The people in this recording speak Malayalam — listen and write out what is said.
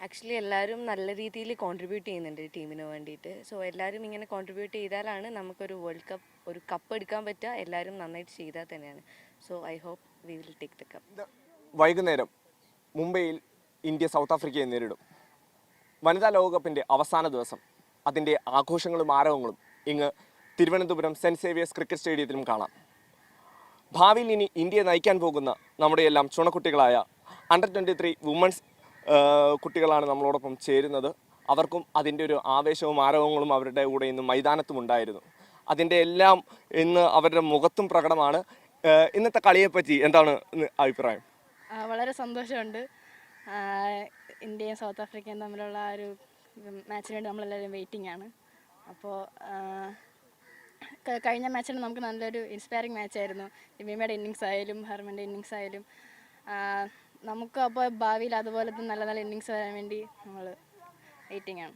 ആക്ച്വലി എല്ലാവരും നല്ല രീതിയിൽ കോൺട്രിബ്യൂട്ട് ചെയ്യുന്നുണ്ട് ടീമിന് വേണ്ടിയിട്ട്. സോ എല്ലാവരും ഇങ്ങനെ കോൺട്രിബ്യൂട്ട് ചെയ്താലാണ് നമുക്കൊരു വേൾഡ് കപ്പ് ഒരു കപ്പ് എടുക്കാൻ പറ്റുക. എല്ലാവരും നന്നായിട്ട് ചെയ്താൽ തന്നെയാണ്. So I hope we will take the cup. വൈകുന്നേരം മുംബൈയിൽ ഇന്ത്യ സൗത്ത് ആഫ്രിക്കയെ നേരിടും. വനിതാ ലോകകപ്പിൻ്റെ അവസാന ദിവസം അതിൻ്റെ ആഘോഷങ്ങളും ആരവങ്ങളും ഇങ്ങ് തിരുവനന്തപുരം സെൻറ്റ് സേവിയേഴ്സ് ക്രിക്കറ്റ് സ്റ്റേഡിയത്തിലും കാണാം. ഭാവിയിൽ ഇനി ഇന്ത്യയെ നയിക്കാൻ പോകുന്ന നമ്മുടെ എല്ലാം ചുണക്കുട്ടികളായ അണ്ടർ 23 വുമൺസ് കുട്ടികളാണ് നമ്മളോടൊപ്പം ചേരുന്നത്. അവർക്കും അതിൻ്റെ ഒരു ആവേശവും ആരവങ്ങളും അവരുടെ കൂടെ ഇന്ന് മൈതാനത്തും ഉണ്ടായിരുന്നു. അതിൻ്റെ എല്ലാം ഇന്ന് അവരുടെ മുഖത്തും പ്രകടമാണ്. ഇന്നത്തെ കളിയെപ്പറ്റി എന്താണ് അഭിപ്രായം? വളരെ സന്തോഷമുണ്ട്. ഇന്ത്യയും സൗത്ത് ആഫ്രിക്കയും തമ്മിലുള്ള ആ ഒരു മാച്ചിന് വേണ്ടി നമ്മളെല്ലാവരും വെയിറ്റിംഗ് ആണ്. അപ്പോൾ കഴിഞ്ഞ മാച്ചിന് നമുക്ക് നല്ലൊരു ഇൻസ്പയറിംഗ് മാച്ചായിരുന്നു. ലിമിയുടെ ഇന്നിങ്സ് ആയാലും ഹർമൻ്റെ ഇന്നിങ്സ് ആയാലും നമുക്ക് അപ്പോൾ ഭാവിയിൽ അതുപോലത്തെ നല്ല നല്ല ഇന്നിങ്സ് വരാൻ വേണ്ടി നമ്മൾ വെയിറ്റിംഗ് ആണ്.